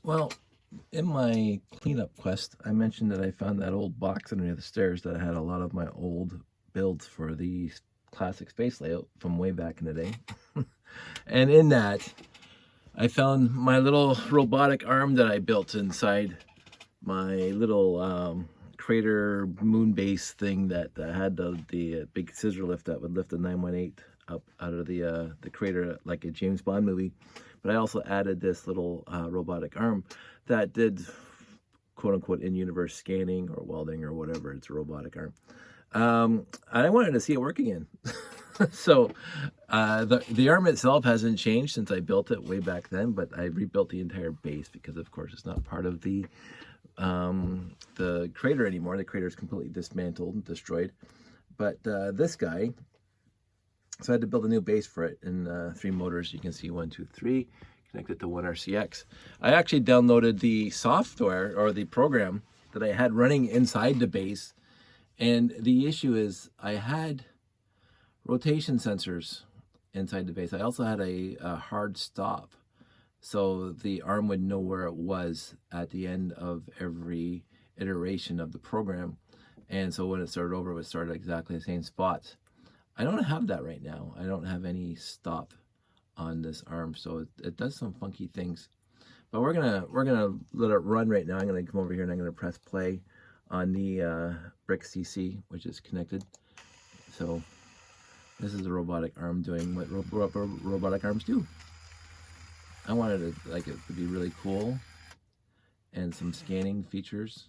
Well, in my cleanup quest, I mentioned that I found that old box underneath the stairs that had a lot of my old builds for the classic space layout from way back in the day. And in that, I found my little robotic arm that I built inside my little crater moon base thing that had the big scissor lift that would lift the 918 up out of the crater like a James Bond movie. But I also added this little robotic arm that did quote unquote in-universe scanning or welding or whatever. It's a robotic arm. I wanted to see it work again. So the arm itself hasn't changed since I built it way back then, but I rebuilt the entire base because of course it's not part of the crater anymore. The crater is completely dismantled and destroyed. But this guy, so I had to build a new base for it in 3 motors. You can see 1, 2, 3 connected to one RCX. I actually downloaded the software or the program that I had running inside the base. And the issue is I had rotation sensors inside the base. I also had a hard stop. So the arm would know where it was at the end of every iteration of the program. And so when it started over, it would start at exactly the same spots. I don't have that right now. I don't have any stop on this arm, so it does some funky things. But we're gonna let it run right now. I'm gonna come over here and I'm gonna press play on the brick CC, which is connected. So this is a robotic arm doing what robotic arms do. I wanted it to be really cool and some scanning features.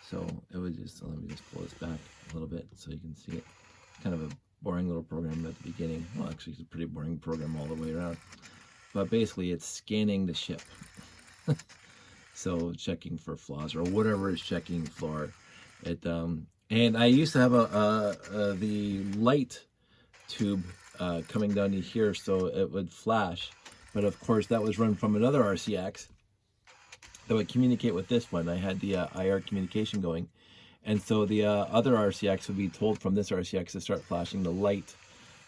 So it would just, let me just pull this back a little bit so you can see it. Kind of a boring little program at the beginning. Well, actually it's a pretty boring program all the way around. But basically it's scanning the ship. So checking for flaws or whatever it's checking for. It and I used to have the light tube coming down to here so it would flash. But of course that was run from another RCX that would communicate with this one. I had the IR communication going. And so the other RCX would be told from this RCX to start flashing the light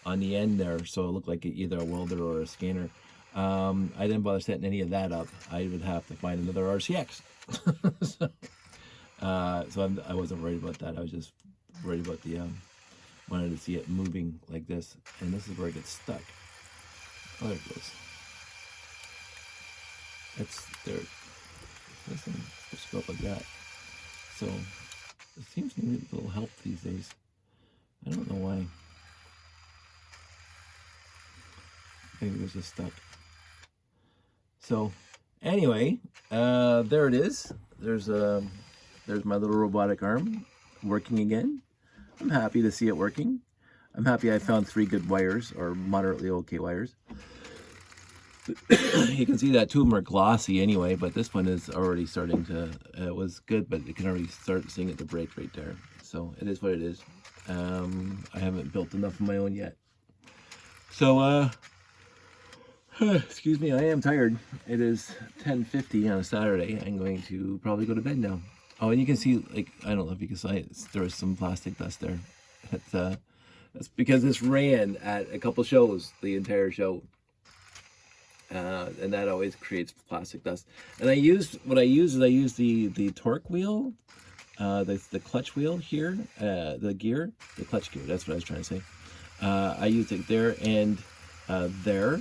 on the end there. So it looked like either a welder or a scanner. I didn't bother setting any of that up. I would have to find another RCX. So I wasn't worried about that. I was just worried about the, wanted to see it moving like this. And this is where it gets stuck. Oh, there it goes. It's there. This thing is supposed to go up like that. So it seems to need a little help these days. I don't know why. Maybe it was just stuck. So anyway, there it is. There's my little robotic arm working again. I'm happy to see it working. I'm happy I found 3 good wires, or moderately okay wires. You can see that 2 of them are glossy anyway, but this one is already starting to, it was good, but you can already start seeing it to break right there. So it is what it is. I haven't built enough of my own yet. So, excuse me, I am tired. It is 10:50 on a Saturday. I'm going to probably go to bed now. Oh, and you can see, like, I don't know if you can see it, there was some plastic dust there. That's because this ran at a couple shows, the entire show. And that always creates plastic dust. And I use the torque wheel, the clutch wheel here, the clutch gear. That's what I was trying to say. I use it there and there,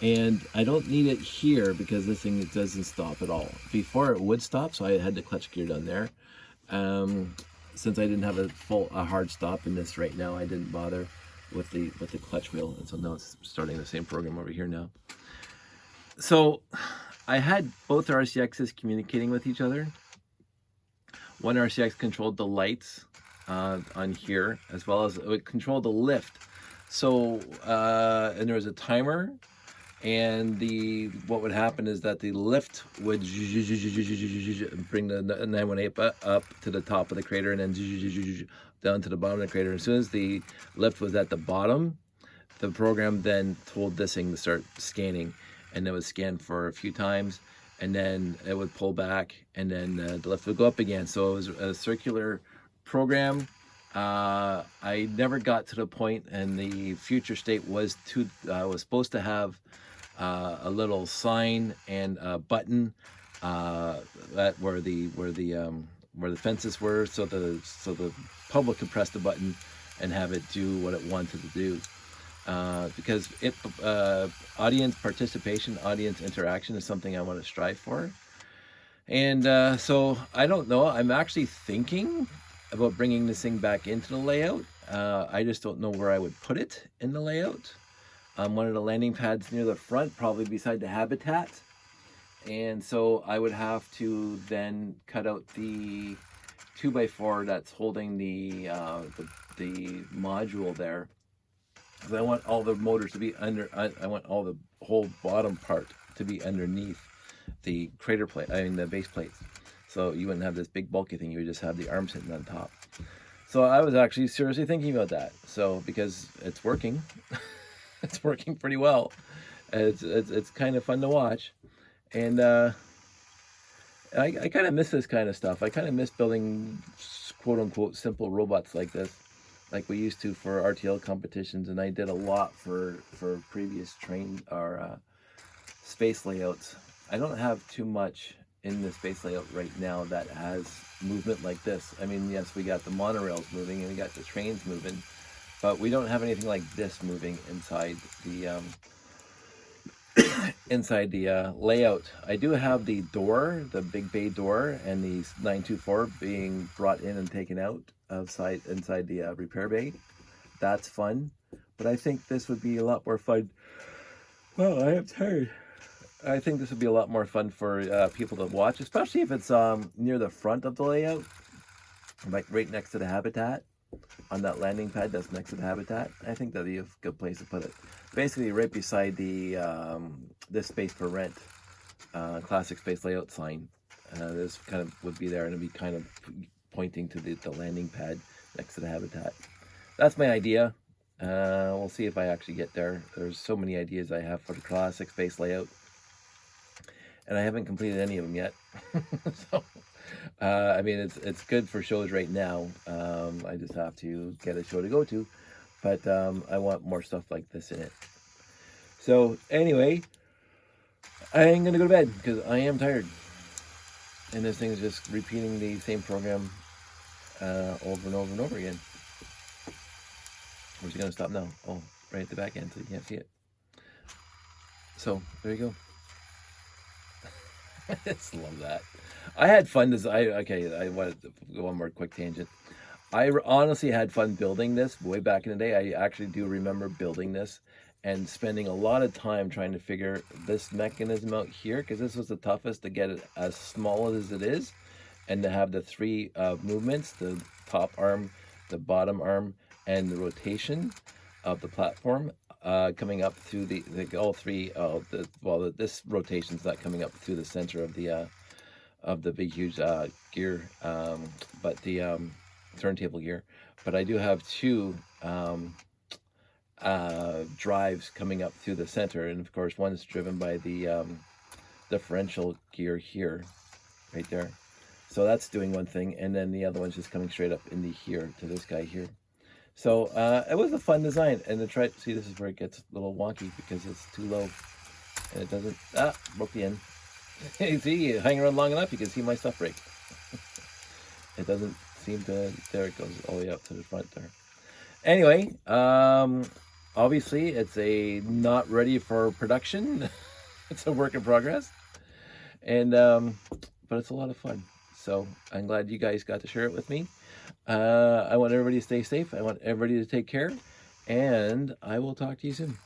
and I don't need it here because this thing doesn't stop at all. Before it would stop, so I had the clutch gear down there. Since I didn't have a hard stop in this right now, I didn't bother with the clutch wheel, and so now it's starting the same program over here now. So I had both RCXs communicating with each other. One RCX controlled the lights on here, as well as it would control the lift. So and there was a timer, and what would happen is that the lift would bring the 918 up to the top of the crater and then down to the bottom of the crater. As soon as the lift was at the bottom, the program then told this thing to start scanning, and it would scan for a few times, and then it would pull back, and then the lift would go up again. So it was a circular program. I never got to the point, and the future state was supposed to have a little sign and a button that where the fences were, so the public could press the button and have it do what it wanted to do. Because audience participation, audience interaction is something I want to strive for. And so I don't know. I'm actually thinking about bringing this thing back into the layout. I just don't know where I would put it in the layout. One of the landing pads near the front, probably beside the habitat. And so I would have to then cut out the 2x4 that's holding the module there. Because I want all the motors to be under. I want all the whole bottom part to be underneath the crater plate. I mean the base plates. So you wouldn't have this big bulky thing. You would just have the arm sitting on top. So I was actually seriously thinking about that. So because it's working, it's working pretty well. It's kind of fun to watch, and I kind of miss this kind of stuff. I kind of miss building quote unquote simple robots like this, like we used to for RTL competitions, and I did a lot for previous train or space layouts. I don't have too much in the space layout right now that has movement like this. I mean, yes, we got the monorails moving and we got the trains moving, but we don't have anything like this moving inside the layout. I do have the door, the big bay door, and the 924 being brought in and taken out inside the repair bay. That's fun, but I think this would be a lot more fun. Well, I am tired. I think this would be a lot more fun for people to watch, especially if it's near the front of the layout, like right next to the habitat, on that landing pad that's next to the habitat. I think that'd be a good place to put it. Basically, right beside the this space for rent classic space layout sign. This kind of would be there, and it'd be kind of pointing to the landing pad next to the habitat. That's my idea. We'll see if I actually get there. There's so many ideas I have for the classic space layout, and I haven't completed any of them yet. So, I mean, it's good for shows right now. I just have to get a show to go to, but I want more stuff like this in it. So anyway, I'm gonna go to bed because I am tired, and this thing is just repeating the same program over and over and over again. Where's it gonna stop now? Oh, right at the back end, so you can't see it. So there you go. I just love that. I had fun. I want to go one more quick tangent. I honestly had fun building this way back in the day. I actually do remember building this and spending a lot of time trying to figure this mechanism out here, because this was the toughest to get it as small as it is, and to have the three movements, the top arm, the bottom arm, and the rotation of the platform coming up through all three. This rotation's not coming up through the center of the big huge gear, but the turntable gear. But I do have two drives coming up through the center, and of course one is driven by the differential gear here, right there. So that's doing one thing, and then the other one's just coming straight up into here to this guy here. So it was a fun design, and to try, see, this is where it gets a little wonky because it's too low, and it doesn't, broke the end. You see, you hang around long enough, you can see my stuff break. It doesn't seem to, there it goes all the way up to the front there. Anyway, obviously it's not ready for production. It's a work in progress, and but it's a lot of fun. So I'm glad you guys got to share it with me. I want everybody to stay safe. I want everybody to take care, and I will talk to you soon.